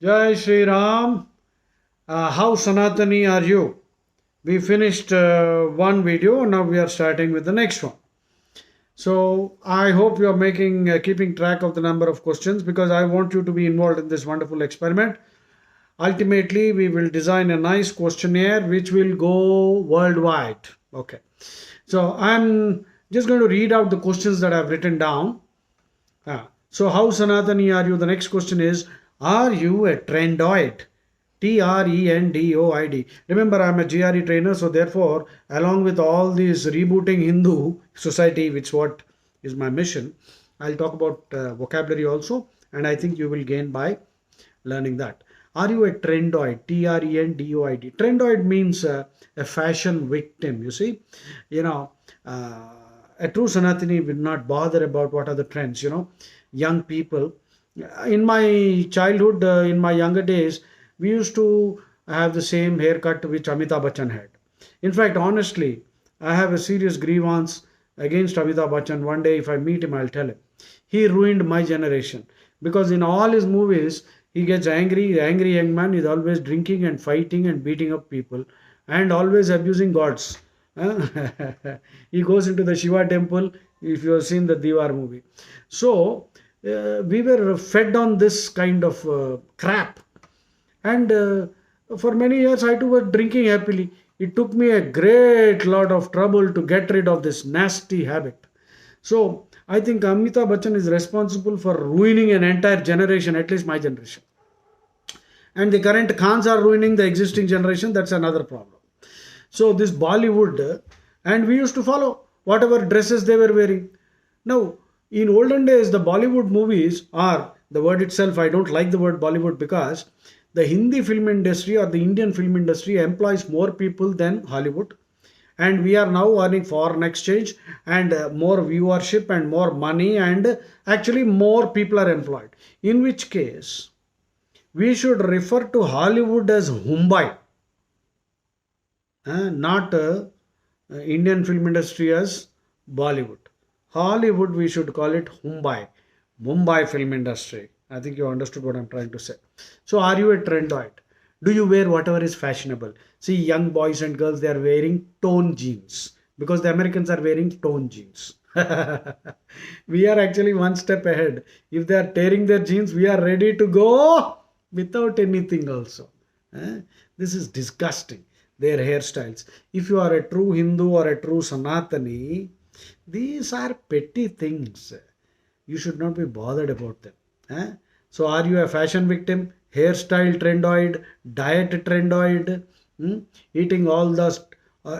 Jai Shri Ram. How Sanatani are you? We finished one video. Now we are starting with the next one. So I hope you are keeping track of the number of questions because I want you to be involved in this wonderful experiment. Ultimately, we will design a nice questionnaire which will go worldwide. Okay. So I'm just going to read out the questions that I've written down. So how Sanatani are you? The next question is, are you a trendoid? Trendoid. Remember, I'm a GRE trainer, so therefore, along with all these rebooting Hindu society, which what is my mission, I'll talk about vocabulary also, and I think you will gain by learning that. Are you a trendoid? Trendoid. Trendoid means a fashion victim. You see, you know, a true Sanatani will not bother about what are the trends. Young people. In my childhood, in my younger days, we used to have the same haircut which Amitabh Bachchan had. In fact, honestly, I have a serious grievance against Amitabh Bachchan. One day, if I meet him, I'll tell him. He ruined my generation because in all his movies, he gets angry, angry young man. He's always drinking and fighting and beating up people and always abusing gods. He goes into the Shiva temple. If you have seen the Diwar movie, so we were fed on this kind of crap, and for many years I too was drinking happily. It took me a great lot of trouble to get rid of this nasty habit. So I think Amitabh Bachchan is responsible for ruining an entire generation, at least my generation. And the current Khans are ruining the existing generation. That's another problem. So this Bollywood, and we used to follow whatever dresses they were wearing. Now, in olden days, the Bollywood movies are the word itself. I don't like the word Bollywood because the Hindi film industry or the Indian film industry employs more people than Hollywood, and we are now earning foreign exchange and more viewership and more money, and actually more people are employed. In which case, we should refer to Hollywood as Mumbai, not Indian film industry as Bollywood. Hollywood, we should call it Mumbai, Mumbai film industry. I think you understood what I'm trying to say. So, are you a trendoid? Do you wear whatever is fashionable? See, young boys and girls, they are wearing tone jeans because the Americans are wearing tone jeans. We are actually one step ahead. If they are tearing their jeans, we are ready to go without anything also. This is disgusting. Their hairstyles. If you are a true Hindu or a true Sanatani, these are petty things. You should not be bothered about them. So, are you a fashion victim, hairstyle trendoid, diet trendoid, eating all the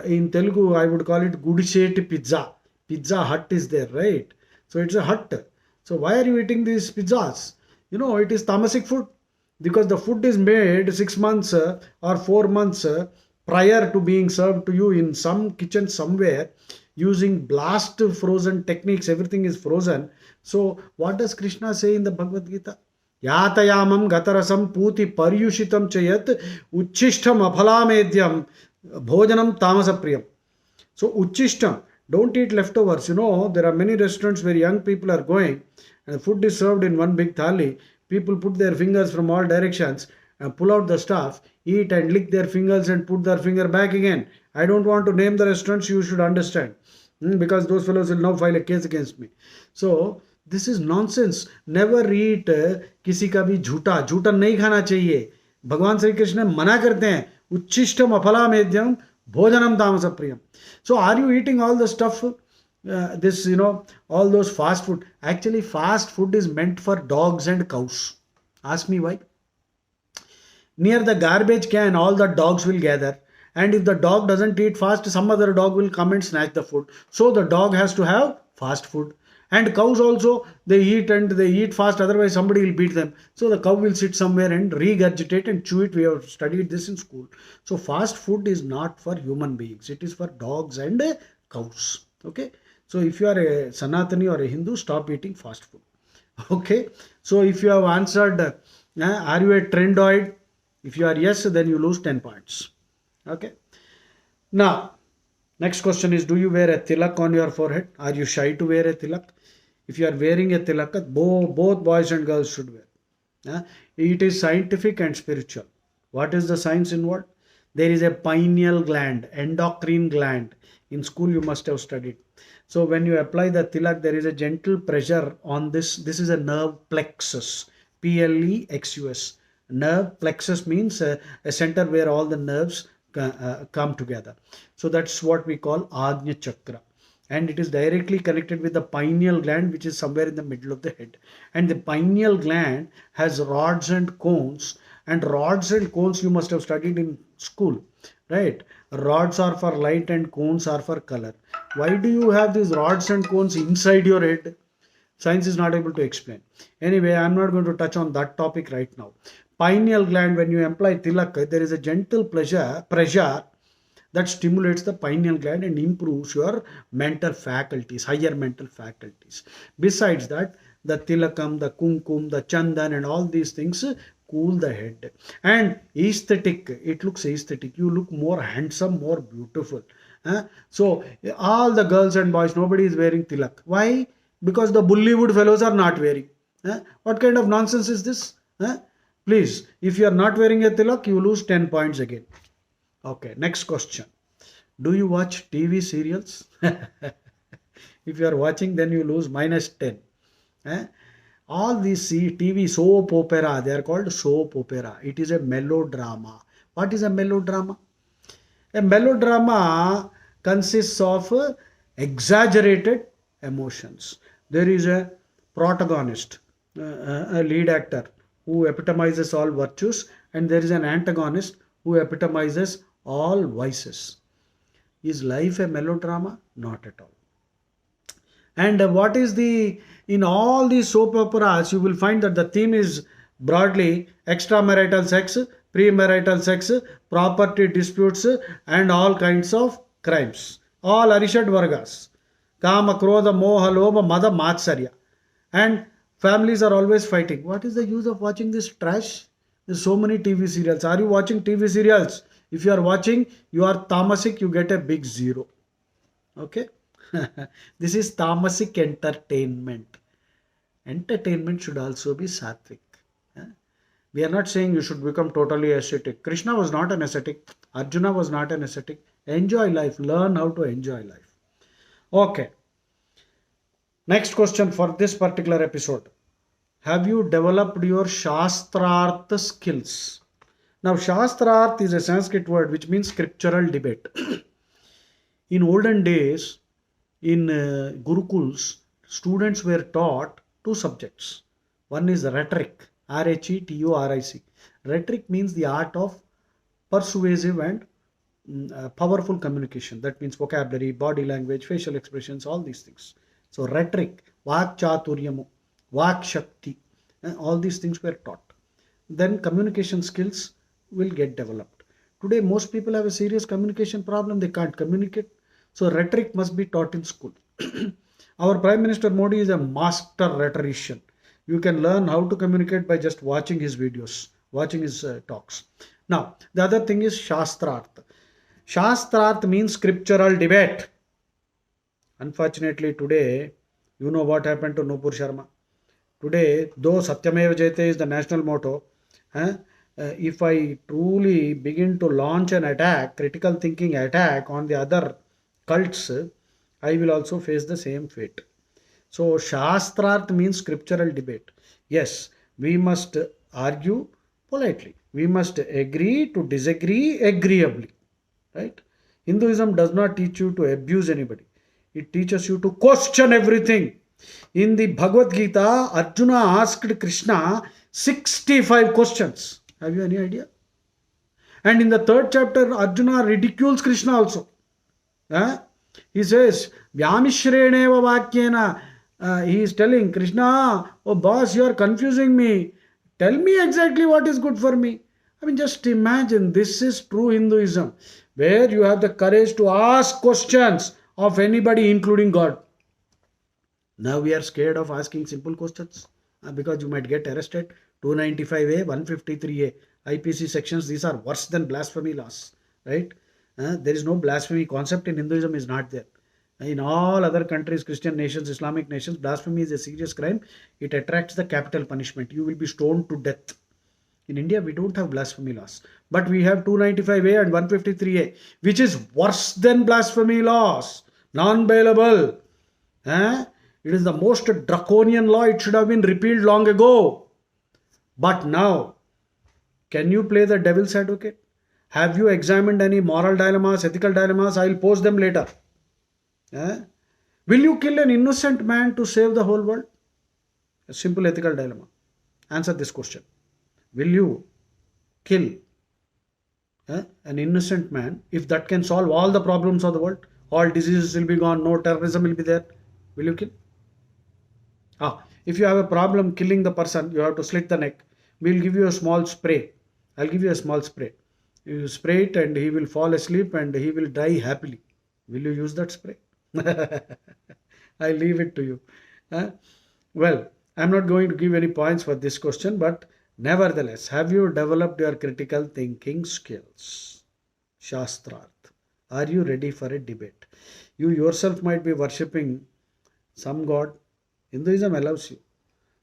in Telugu I would call it Gudisheti pizza. Pizza Hut is there, right? So it's a hut. So why are you eating these pizzas? It is tamasic food because the food is made 6 months or 4 months prior to being served to you in some kitchen somewhere using blast frozen techniques. Everything is frozen. So what does Krishna say in the Bhagavad Gita? Yatayamam gatarasam puti paryushitam chayat uchishtam apalamedyam bhojanam tamasapriyam. So uchishtam, don't eat leftovers. There are many restaurants where young people are going and the food is served in one big thali. People put their fingers from all directions and pull out the stuff, eat and lick their fingers and put their finger back again. I don't want to name the restaurants, you should understand. Because those fellows will now file a case against me. So this is nonsense. Never eat किसी का भी झूठा झूठा नहीं खाना चाहिए. भगवान श्री कृष्ण मना करते हैं उच्छिष्टम अफलामेध्यम bhojanam tamasappriyam. So are you eating all the stuff, all those fast food? Actually, fast food is meant for dogs and cows. Ask me why. Near the garbage can, all the dogs will gather. And if the dog doesn't eat fast, some other dog will come and snatch the food. So the dog has to have fast food. And cows also, they eat fast, otherwise somebody will beat them. So the cow will sit somewhere and regurgitate and chew it. We have studied this in school. So fast food is not for human beings. It is for dogs and cows. Okay. So if you are a Sanatani or a Hindu, stop eating fast food. Okay. So if you have answered, are you a trendoid? If you are yes, then you lose 10 points. Okay. Now, next question is, do you wear a tilak on your forehead? Are you shy to wear a tilak? If you are wearing a tilak, both boys and girls should wear. Uh, it is scientific and spiritual. What is the science involved? There is a pineal gland, endocrine gland. In school, you must have studied. So when you apply the tilak, there is a gentle pressure on this. This is a nerve plexus, plexus. Nerve plexus means a center where all the nerves come together. So that's what we call Agnya Chakra, and it is directly connected with the pineal gland, which is somewhere in the middle of the head. And the pineal gland has rods and cones, and rods and cones you must have studied in school, right? Rods are for light and cones are for color. Why do you have these rods and cones inside your head? Science is not able to explain. Anyway, I'm not going to touch on that topic right now. Pineal gland, when you apply tilak, there is a gentle pressure that stimulates the pineal gland and improves your mental faculties, higher mental faculties. Besides that, the tilakam, the kumkum, the chandan, and all these things cool the head. And aesthetic, it looks aesthetic. You look more handsome, more beautiful. So, all the girls and boys, nobody is wearing tilak. Why? Because the Bollywood fellows are not wearing. What kind of nonsense is this? Please, if you are not wearing a tilak, you lose 10 points again. Okay, next question. Do you watch TV serials? If you are watching, then you lose -10. Eh? All these TV soap opera, they are called soap opera. It is a melodrama. What is a melodrama? A melodrama consists of exaggerated emotions. There is a protagonist, a lead actor who epitomizes all virtues, and there is an antagonist who epitomizes all vices. Is life a melodrama? Not at all. And what is in all these soap operas, you will find that the theme is broadly extramarital sex, premarital sex, property disputes, and all kinds of crimes. All Arishad Vargas. Kama, Krodha, Moha, Lobha, Mada, Matsarya. And families are always fighting. What is the use of watching this trash? There's so many TV serials. Are you watching TV serials? If you are watching, you are tamasic, you get a big 0. Okay? This is tamasic entertainment. Entertainment should also be sattvic. We are not saying you should become totally ascetic. Krishna was not an ascetic. Arjuna was not an ascetic. Enjoy life. Learn how to enjoy life. Okay. Next question for this particular episode. Have you developed your Shastrartha skills? Now, Shastrartha is a Sanskrit word which means scriptural debate. In olden days, in Gurukuls, students were taught 2 subjects. One is rhetoric, R-H-E-T-O-R-I-C. Rhetoric means the art of persuasive and powerful communication. That means vocabulary, body language, facial expressions, all these things. So rhetoric, Vak Chaturyamu, Vak Shakti, all these things were taught. Then communication skills will get developed. Today, most people have a serious communication problem. They can't communicate. So rhetoric must be taught in school. Our Prime Minister Modi is a master rhetorician. You can learn how to communicate by just watching his videos, watching his talks. Now, the other thing is Shastrartha. Shastrartha means scriptural debate. Unfortunately, today, you know what happened to Nupur Sharma. Today, though Satyameva Jayate is the national motto, if I truly begin to launch an attack, critical thinking attack on the other cults, I will also face the same fate. So, Shastrarth means scriptural debate. Yes, we must argue politely. We must agree to disagree agreeably. Right? Hinduism does not teach you to abuse anybody. It teaches you to question everything. In the Bhagavad Gita, Arjuna asked Krishna 65 questions. Have you any idea? And in the 3rd chapter, Arjuna ridicules Krishna also. He says, Vyamishreneva Vakyena. He is telling Krishna, oh boss, you are confusing me. Tell me exactly what is good for me. I mean, just imagine, this is true Hinduism, where you have the courage to ask questions of anybody, including God. Now we are scared of asking simple questions because you might get arrested. 295A, 153A, IPC sections, these are worse than blasphemy laws, right? There is no blasphemy concept in Hinduism, is not there. In all other countries, Christian nations, Islamic nations, blasphemy is a serious crime. It attracts the capital punishment. You will be stoned to death. In India, we don't have blasphemy laws, but we have 295A and 153A, which is worse than blasphemy laws, non-bailable. Eh? It is the most draconian law. It should have been repealed long ago. But now, can you play the devil's advocate? Have you examined any moral dilemmas, ethical dilemmas? I'll post them later. Eh? Will you kill an innocent man to save the whole world? A simple ethical dilemma. Answer this question. Will you kill an innocent man if that can solve all the problems of the world? All diseases will be gone, no terrorism will be there. Will you kill? If you have a problem killing the person, you have to slit the neck. We'll give you a small spray. I'll give you a small spray. You spray it and he will fall asleep and he will die happily. Will you use that spray? I leave it to you. Well, I'm not going to give any points for this question, but nevertheless, have you developed your critical thinking skills? Shastrarth. Are you ready for a debate? You yourself might be worshipping some god. Hinduism allows you.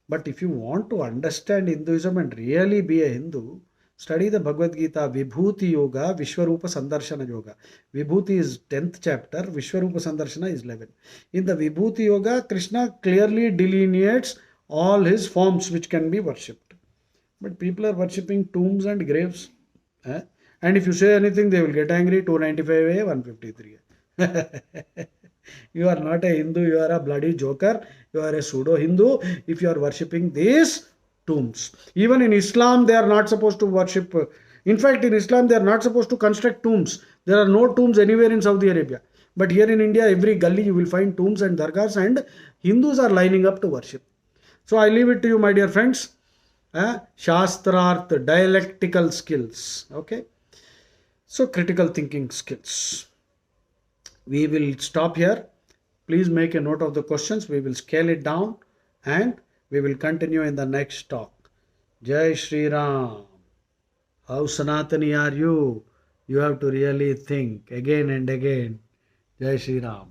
But if you want to understand Hinduism and really be a Hindu, study the Bhagavad Gita, Vibhuti Yoga, Vishwarupa Sandarshana Yoga. Vibhuti is 10th chapter, Vishwarupa Sandarshana is 11. In the Vibhuti Yoga, Krishna clearly delineates all his forms which can be worshipped. But people are worshipping tombs and graves. And if you say anything, they will get angry. 295A, 153A. You are not a Hindu, you are a bloody joker, you are a pseudo-Hindu if you are worshipping these tombs. Even in Islam, they are not supposed to worship. In fact, in Islam, they are not supposed to construct tombs. There are no tombs anywhere in Saudi Arabia. But here in India, every gully you will find tombs and dargahs, and Hindus are lining up to worship. So I leave it to you, my dear friends. Shastrarth, dialectical skills. Okay. So critical thinking skills. We will stop here. Please make a note of the questions. We will scale it down and we will continue in the next talk. Jai Shri Ram. How Sanatani are you? You have to really think again and again. Jai Shri Ram.